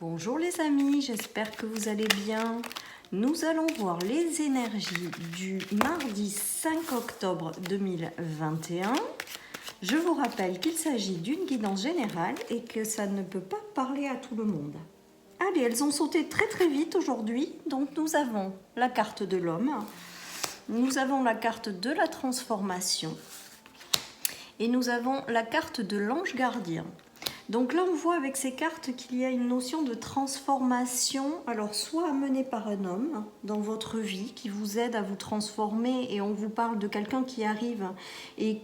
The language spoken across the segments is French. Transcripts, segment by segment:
Bonjour les amis, j'espère que vous allez bien. Nous allons voir les énergies du mardi 5 octobre 2021. Je vous rappelle qu'il s'agit d'une guidance générale et que ça ne peut pas parler à tout le monde. Allez, elles ont sauté très vite aujourd'hui. Donc nous avons la carte de l'homme, nous avons la carte de la transformation et nous avons la carte de l'ange gardien. Donc là, on voit avec ces cartes qu'il y a une notion de transformation, alors soit amenée par un homme dans votre vie qui vous aide à vous transformer, et on vous parle de quelqu'un qui arrive et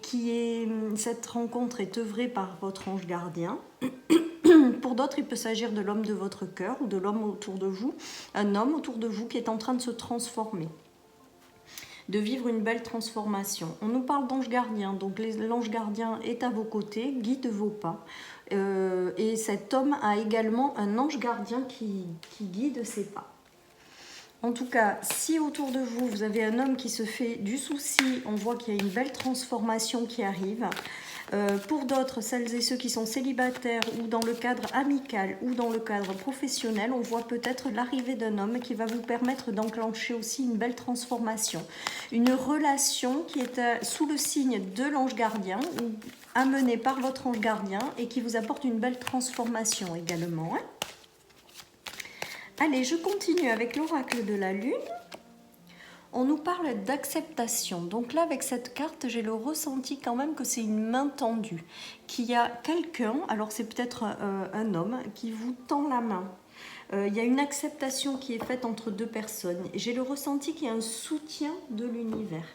cette rencontre est œuvrée par votre ange gardien. Pour d'autres, il peut s'agir de l'homme de votre cœur ou de l'homme autour de vous, un homme autour de vous qui est en train de se transformer, de vivre une belle transformation. On nous parle d'ange gardien, donc l'ange gardien est à vos côtés, guide vos pas. Et cet homme a également un ange gardien qui guide ses pas. En tout cas, si autour de vous, vous avez un homme qui se fait du souci, on voit qu'il y a une belle transformation qui arrive. Pour d'autres, celles et ceux qui sont célibataires ou dans le cadre amical ou dans le cadre professionnel, on voit peut-être l'arrivée d'un homme qui va vous permettre d'enclencher aussi une belle transformation. Une relation qui est sous le signe de l'ange gardien ou amenée par votre ange gardien et qui vous apporte une belle transformation également. Allez, je continue avec l'oracle de la lune. On nous parle d'acceptation. Donc là, avec cette carte, j'ai le ressenti quand même que c'est une main tendue. Qu'il y a quelqu'un, alors c'est peut-être un homme, qui vous tend la main. Il y a une acceptation qui est faite entre deux personnes. J'ai le ressenti qu'il y a un soutien de l'univers.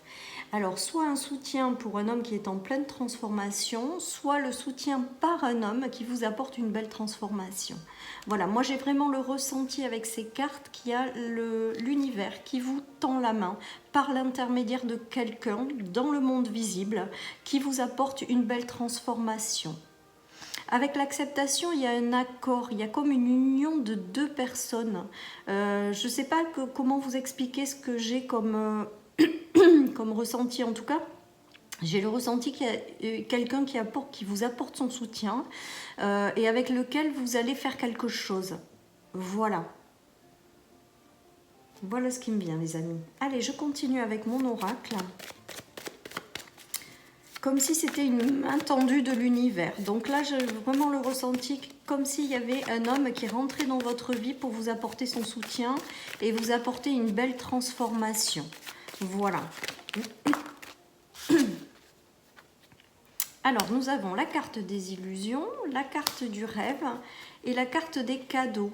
Alors, soit un soutien pour un homme qui est en pleine transformation, soit le soutien par un homme qui vous apporte une belle transformation. Voilà, moi j'ai vraiment le ressenti avec ces cartes qu'il y a l'univers qui vous tend la main par l'intermédiaire de quelqu'un dans le monde visible qui vous apporte une belle transformation. Avec l'acceptation, il y a un accord, il y a comme une union de deux personnes. Je ne sais pas comment vous expliquer ce que j'ai comme ressenti en tout cas. J'ai le ressenti qu'il y a quelqu'un qui vous apporte son soutien et avec lequel vous allez faire quelque chose. Voilà. Voilà ce qui me vient, les amis. Allez, je continue avec mon oracle. Comme si c'était une main tendue de l'univers. Donc là, j'ai vraiment le ressenti comme s'il y avait un homme qui rentrait dans votre vie pour vous apporter son soutien et vous apporter une belle transformation. Voilà. Alors, nous avons la carte des illusions, la carte du rêve et la carte des cadeaux.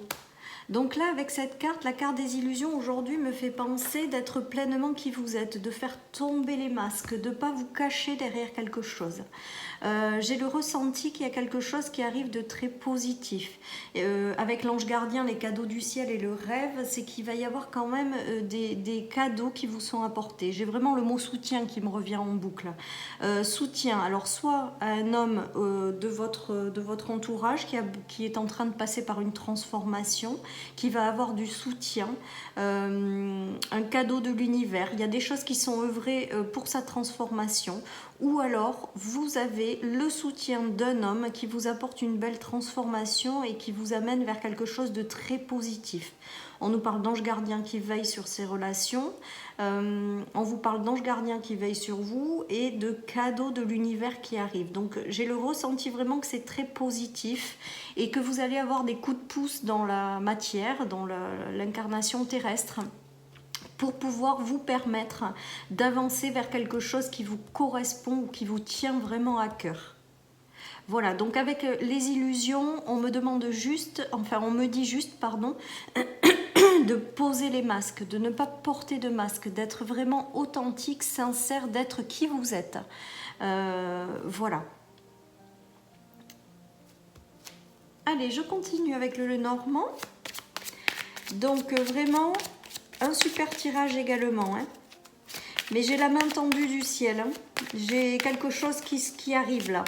Donc là, avec cette carte, la carte des illusions, aujourd'hui, me fait penser d'être pleinement qui vous êtes, de faire tomber les masques, de ne pas vous cacher derrière quelque chose. J'ai le ressenti qu'il y a quelque chose qui arrive de très positif. Avec l'ange gardien, les cadeaux du ciel et le rêve, c'est qu'il va y avoir quand même des cadeaux qui vous sont apportés. J'ai vraiment le mot soutien qui me revient en boucle. Soutien, alors soit à un homme de votre entourage qui est en train de passer par une transformation, qui va avoir du soutien, un cadeau de l'univers. Il y a des choses qui sont œuvrées pour sa transformation. Ou alors, vous avez le soutien d'un homme qui vous apporte une belle transformation et qui vous amène vers quelque chose de très positif. On nous parle d'ange gardien qui veille sur ses relations. On vous parle d'ange gardien qui veille sur vous et de cadeaux de l'univers qui arrivent. Donc, j'ai le ressenti vraiment que c'est très positif et que vous allez avoir des coups de pouce dans la matière, dans l'incarnation terrestre, pour pouvoir vous permettre d'avancer vers quelque chose qui vous correspond ou qui vous tient vraiment à cœur. Voilà, donc avec les illusions, on me dit juste, de poser les masques, de ne pas porter de masque, d'être vraiment authentique, sincère, d'être qui vous êtes. Voilà. Allez, je continue avec le Lenormand. Donc vraiment, un super tirage également. Mais j'ai la main tendue du ciel. J'ai quelque chose qui arrive là.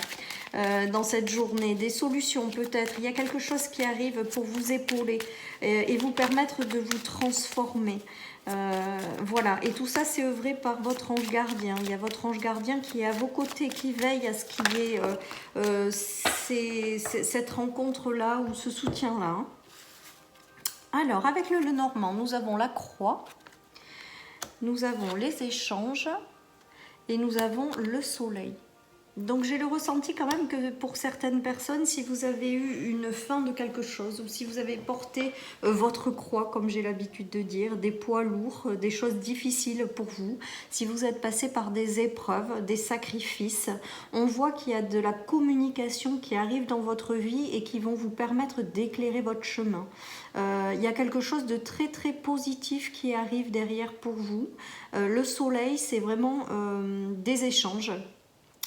Dans cette journée, des solutions peut-être, il y a quelque chose qui arrive pour vous épauler et vous permettre de vous transformer. Voilà, et tout ça c'est œuvré par votre ange gardien. Il y a votre ange gardien qui est à vos côtés, qui veille à ce qu'il y ait cette rencontre là ou ce soutien là. Alors, avec le Lenormand, nous avons la croix, nous avons les échanges et nous avons le soleil. Donc j'ai le ressenti quand même que pour certaines personnes, si vous avez eu une fin de quelque chose, ou si vous avez porté votre croix, comme j'ai l'habitude de dire, des poids lourds, des choses difficiles pour vous, si vous êtes passé par des épreuves, des sacrifices, on voit qu'il y a de la communication qui arrive dans votre vie et qui vont vous permettre d'éclairer votre chemin. Il y a quelque chose de très très positif qui arrive derrière pour vous. Le soleil, c'est vraiment des échanges,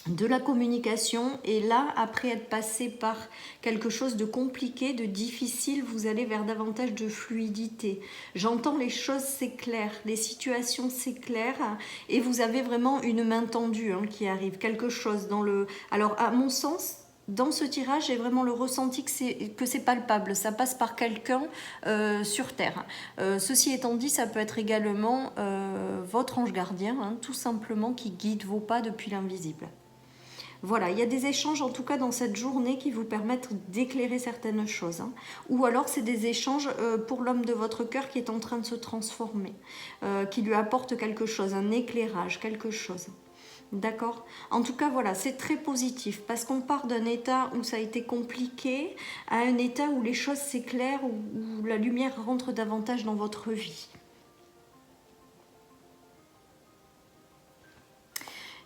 de la communication, et là, après être passé par quelque chose de compliqué, de difficile, vous allez vers davantage de fluidité. J'entends les choses s'éclairent, les situations s'éclairent, et vous avez vraiment une main tendue qui arrive, quelque chose dans le... Alors, à mon sens, dans ce tirage, j'ai vraiment le ressenti que c'est palpable, ça passe par quelqu'un sur Terre. Ceci étant dit, ça peut être également votre ange gardien, tout simplement, qui guide vos pas depuis l'invisible. Voilà, il y a des échanges en tout cas dans cette journée qui vous permettent d'éclairer certaines choses. Ou alors c'est des échanges pour l'homme de votre cœur qui est en train de se transformer, qui lui apporte quelque chose, un éclairage, quelque chose. D'accord? En tout cas, voilà, c'est très positif parce qu'on part d'un état où ça a été compliqué à un état où les choses s'éclairent, où la lumière rentre davantage dans votre vie.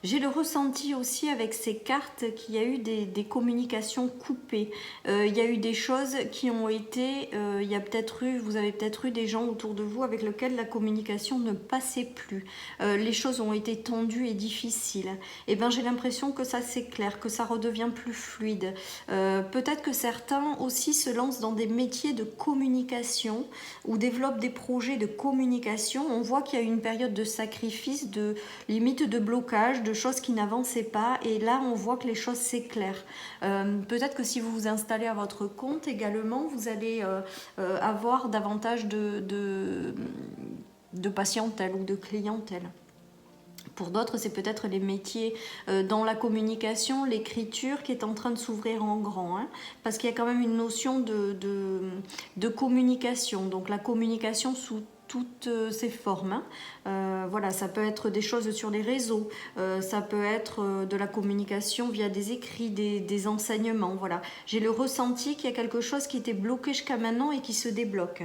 J'ai le ressenti aussi avec ces cartes qu'il y a eu des communications coupées. Il y a eu des choses qui ont été, il y a peut-être eu, vous avez peut-être eu des gens autour de vous avec lesquels la communication ne passait plus. Les choses ont été tendues et difficiles. Et ben j'ai l'impression que ça s'éclaire, que ça redevient plus fluide. Peut-être que certains aussi se lancent dans des métiers de communication ou développent des projets de communication. On voit qu'il y a eu une période de sacrifice, de limite de blocage, de choses qui n'avançaient pas, et là on voit que les choses s'éclairent. Peut-être que si vous vous installez à votre compte également, vous allez avoir davantage de patientèle ou de clientèle. Pour d'autres, c'est peut-être les métiers dans la communication, l'écriture qui est en train de s'ouvrir en grand, parce qu'il y a quand même une notion de communication, donc la communication sous toutes ses formes. Voilà, ça peut être des choses sur les réseaux, ça peut être de la communication via des écrits, des enseignements. Voilà, j'ai le ressenti qu'il y a quelque chose qui était bloqué jusqu'à maintenant et qui se débloque.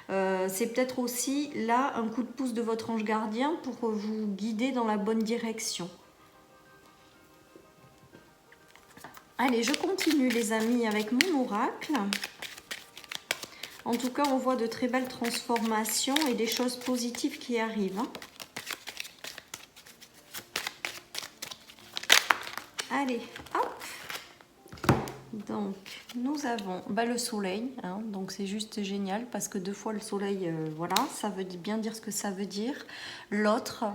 C'est peut-être aussi là un coup de pouce de votre ange gardien pour vous guider dans la bonne direction. Allez, je continue les amis avec mon oracle. En tout cas, on voit de très belles transformations et des choses positives qui arrivent. Allez, hop! Donc, nous avons le soleil, donc c'est juste génial parce que 2 fois le soleil, voilà, ça veut bien dire ce que ça veut dire. L'autre,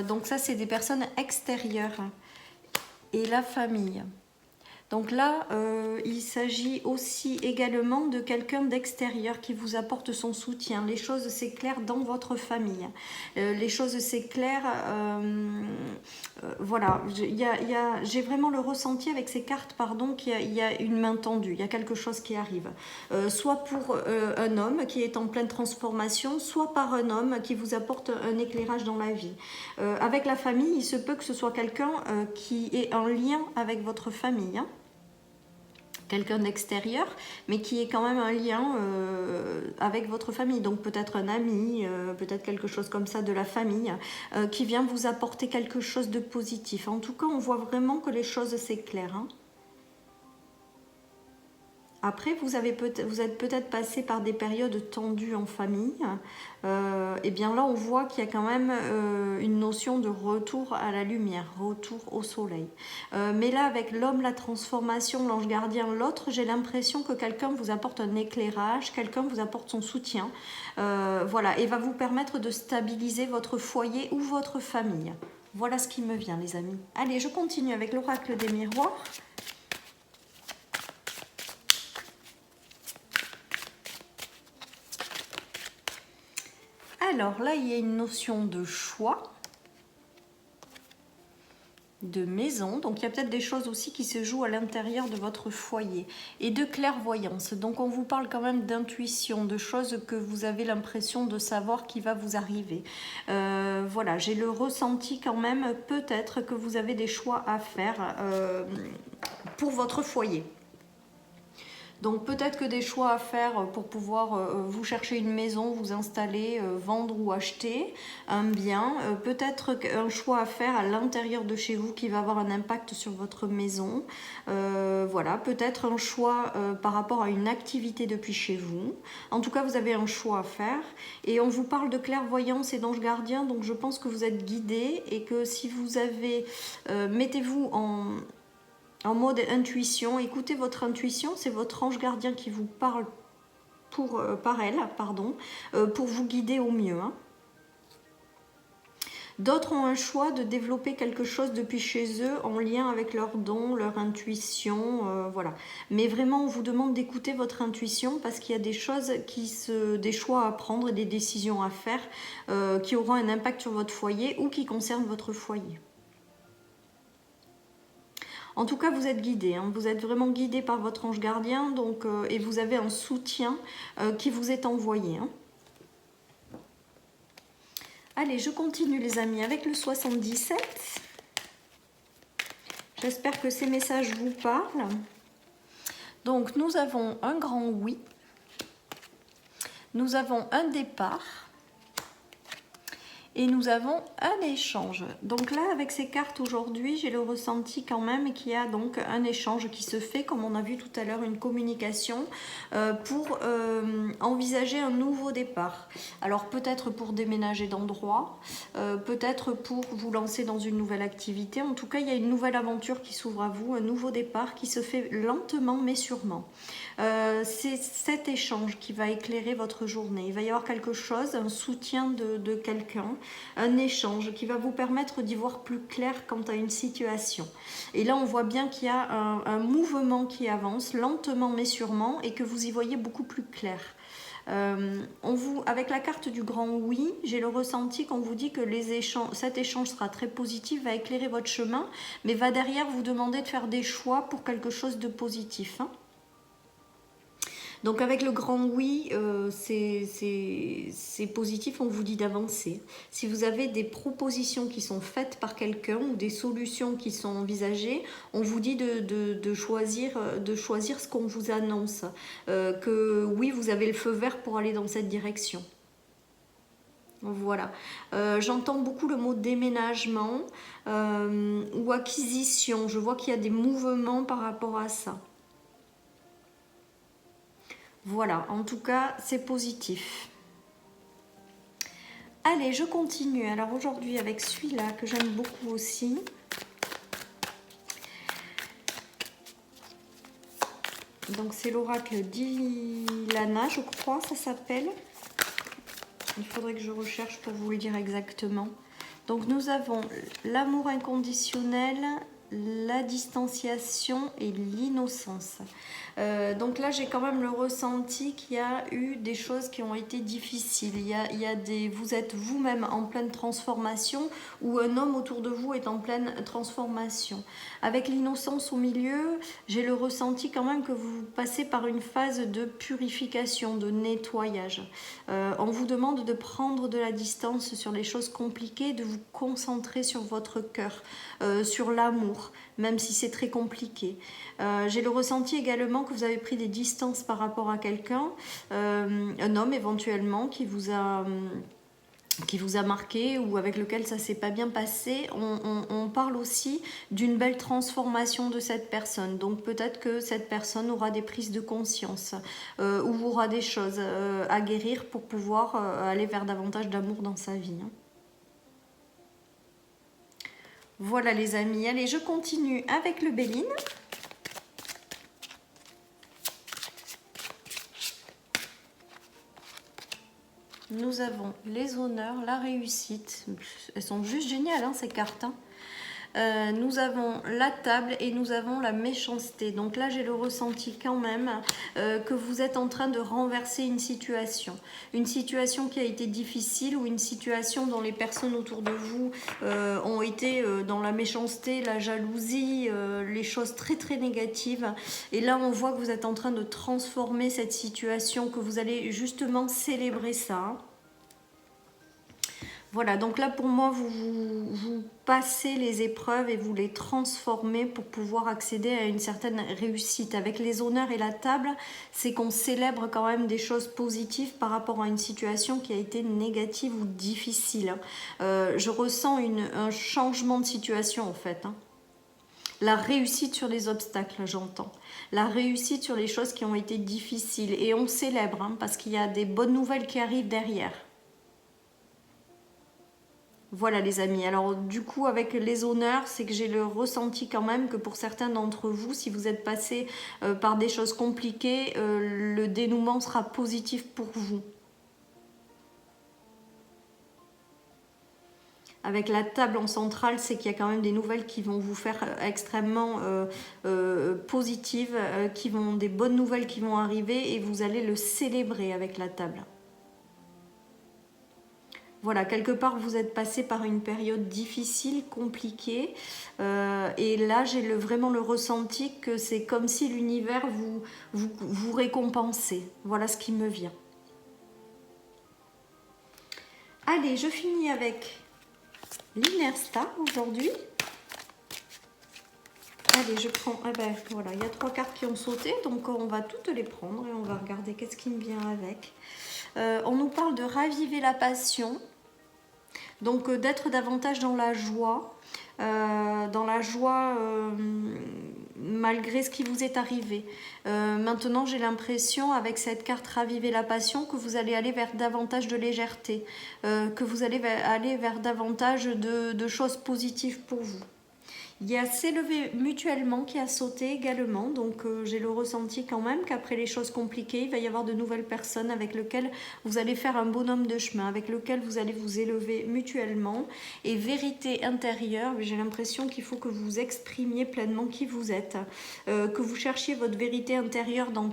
donc ça c'est des personnes extérieures et la famille. Donc là, il s'agit aussi également de quelqu'un d'extérieur qui vous apporte son soutien. Les choses s'éclairent dans votre famille. Les choses s'éclairent, voilà. J'ai vraiment le ressenti avec ces cartes, pardon, qu'il y a une main tendue, il y a quelque chose qui arrive. Soit pour un homme qui est en pleine transformation, soit par un homme qui vous apporte un éclairage dans la vie. Avec la famille, il se peut que ce soit quelqu'un qui est en lien avec votre famille, quelqu'un d'extérieur, mais qui est quand même un lien avec votre famille. Donc peut-être un ami, peut-être quelque chose comme ça de la famille, qui vient vous apporter quelque chose de positif. En tout cas, on voit vraiment que les choses s'éclairent. Après, vous êtes peut-être passé par des périodes tendues en famille. Et bien là, on voit qu'il y a quand même une notion de retour à la lumière, retour au soleil. Mais là, avec l'homme, la transformation, l'ange gardien, l'autre, j'ai l'impression que quelqu'un vous apporte un éclairage, quelqu'un vous apporte son soutien. Voilà, et va vous permettre de stabiliser votre foyer ou votre famille. Voilà ce qui me vient, les amis. Allez, je continue avec l'oracle des miroirs. Alors là, il y a une notion de choix. de maison, donc il y a peut-être des choses aussi qui se jouent à l'intérieur de votre foyer, et de clairvoyance, donc on vous parle quand même d'intuition, de choses que vous avez l'impression de savoir qui va vous arriver. Voilà, j'ai le ressenti quand même, peut-être que vous avez des choix à faire pour votre foyer. Donc peut-être que des choix à faire pour pouvoir vous chercher une maison, vous installer, vendre ou acheter un bien. Peut-être un choix à faire à l'intérieur de chez vous qui va avoir un impact sur votre maison. Voilà, peut-être un choix par rapport à une activité depuis chez vous. En tout cas, vous avez un choix à faire. Et on vous parle de clairvoyance et d'ange gardien, donc je pense que vous êtes guidé et que si vous avez... mettez-vous en mode intuition, écoutez votre intuition, c'est votre ange gardien qui vous parle par elle, pardon, pour vous guider au mieux. Hein. D'autres ont un choix de développer quelque chose depuis chez eux en lien avec leurs dons, leur intuition, voilà. Mais vraiment, on vous demande d'écouter votre intuition parce qu'il y a des choses des choix à prendre et des décisions à faire qui auront un impact sur votre foyer ou qui concernent votre foyer. En tout cas, vous êtes guidé, hein. Vous êtes vraiment guidé par votre ange gardien donc, et vous avez un soutien qui vous est envoyé. Hein. Allez, je continue les amis avec le 77. J'espère que ces messages vous parlent. Donc, nous avons un grand oui. Nous avons un départ. Et nous avons un échange. Donc là, avec ces cartes aujourd'hui, j'ai le ressenti quand même qu'il y a donc un échange qui se fait, comme on a vu tout à l'heure, une communication pour envisager un nouveau départ. Alors peut-être pour déménager d'endroit, peut-être pour vous lancer dans une nouvelle activité. En tout cas, il y a une nouvelle aventure qui s'ouvre à vous, un nouveau départ qui se fait lentement mais sûrement. C'est cet échange qui va éclairer votre journée. Il va y avoir quelque chose, un soutien de quelqu'un, un échange qui va vous permettre d'y voir plus clair quant à une situation. Et là, on voit bien qu'il y a un mouvement qui avance lentement mais sûrement et que vous y voyez beaucoup plus clair. Avec la carte du grand oui, j'ai le ressenti qu'on vous dit que cet échange sera très positif, va éclairer votre chemin, mais va derrière vous demander de faire des choix pour quelque chose de positif. Hein. Donc avec le grand oui, c'est positif, on vous dit d'avancer. Si vous avez des propositions qui sont faites par quelqu'un ou des solutions qui sont envisagées, on vous dit de choisir ce qu'on vous annonce. Que oui, vous avez le feu vert pour aller dans cette direction. Voilà. J'entends beaucoup le mot déménagement ou acquisition. Je vois qu'il y a des mouvements par rapport à ça. Voilà, en tout cas, c'est positif. Allez, je continue. Alors aujourd'hui avec celui-là que j'aime beaucoup aussi. Donc c'est l'oracle d'Ilana, je crois, ça s'appelle. Il faudrait que je recherche pour vous le dire exactement. Donc nous avons l'amour inconditionnel, la distanciation et l'innocence. Donc là, j'ai quand même le ressenti qu'il y a eu des choses qui ont été difficiles. Vous êtes vous-même en pleine transformation ou un homme autour de vous est en pleine transformation. Avec l'innocence au milieu, j'ai le ressenti quand même que vous passez par une phase de purification, de nettoyage. On vous demande de prendre de la distance sur les choses compliquées, de vous concentrer sur votre cœur, sur l'amour, même si c'est très compliqué. J'ai le ressenti également que vous avez pris des distances par rapport à quelqu'un, un homme éventuellement qui vous a marqué ou avec lequel ça s'est pas bien passé. On parle aussi d'une belle transformation de cette personne. Donc peut-être que cette personne aura des prises de conscience ou aura des choses à guérir pour pouvoir aller vers davantage d'amour dans sa vie. Voilà les amis. Allez, je continue avec le Béline. Nous avons les honneurs, la réussite. Elles sont juste géniales, hein, ces cartes. Hein. nous avons la table et nous avons la méchanceté. Donc là, j'ai le ressenti quand même que vous êtes en train de renverser une situation qui a été difficile ou une situation dont les personnes autour de vous ont été dans la méchanceté, la jalousie, les choses très très négatives. Et là, on voit que vous êtes en train de transformer cette situation, que vous allez justement célébrer ça. Voilà, donc là pour moi, vous passez les épreuves et vous les transformez pour pouvoir accéder à une certaine réussite. Avec les honneurs et la table, c'est qu'on célèbre quand même des choses positives par rapport à une situation qui a été négative ou difficile. Je ressens un changement de situation en fait. La réussite sur les obstacles, j'entends. La réussite sur les choses qui ont été difficiles. Et on célèbre parce qu'il y a des bonnes nouvelles qui arrivent derrière. Voilà les amis, alors du coup avec les honneurs, c'est que j'ai le ressenti quand même que pour certains d'entre vous, si vous êtes passé par des choses compliquées, le dénouement sera positif pour vous. Avec la table en centrale, c'est qu'il y a quand même des nouvelles qui vont vous faire extrêmement positives, des bonnes nouvelles qui vont arriver et vous allez le célébrer avec la table. Voilà, quelque part, vous êtes passé par une période difficile, compliquée. Et là, j'ai vraiment le ressenti que c'est comme si l'univers vous récompensait. Voilà ce qui me vient. Allez, je finis avec l'Inner Star aujourd'hui. Allez, je prends... Ah ben, voilà, il y a 3 cartes qui ont sauté, donc on va toutes les prendre et on va regarder qu'est-ce qui me vient avec. On nous parle de raviver la passion. Donc d'être davantage dans la joie, malgré ce qui vous est arrivé. Maintenant, j'ai l'impression, avec cette carte raviver la passion, que vous allez aller vers davantage de légèreté, que vous allez aller vers davantage de choses positives pour vous. Il y a s'élever mutuellement qui a sauté également, donc j'ai le ressenti quand même qu'après les choses compliquées, il va y avoir de nouvelles personnes avec lesquelles vous allez faire un bonhomme de chemin, avec lesquelles vous allez vous élever mutuellement. Et vérité intérieure, j'ai l'impression qu'il faut que vous exprimiez pleinement qui vous êtes, que vous cherchiez votre vérité intérieure dans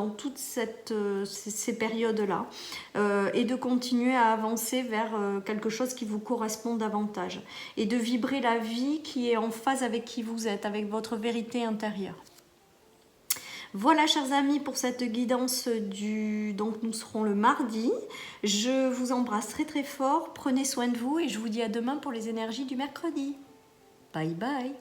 toutes ces périodes-là, et de continuer à avancer vers quelque chose qui vous correspond davantage, et de vibrer la vie qui est en phase avec qui vous êtes, avec votre vérité intérieure. Voilà chers amis pour cette guidance donc nous serons le mardi. Je vous embrasse très très fort, prenez soin de vous et je vous dis à demain pour les énergies du mercredi. Bye bye.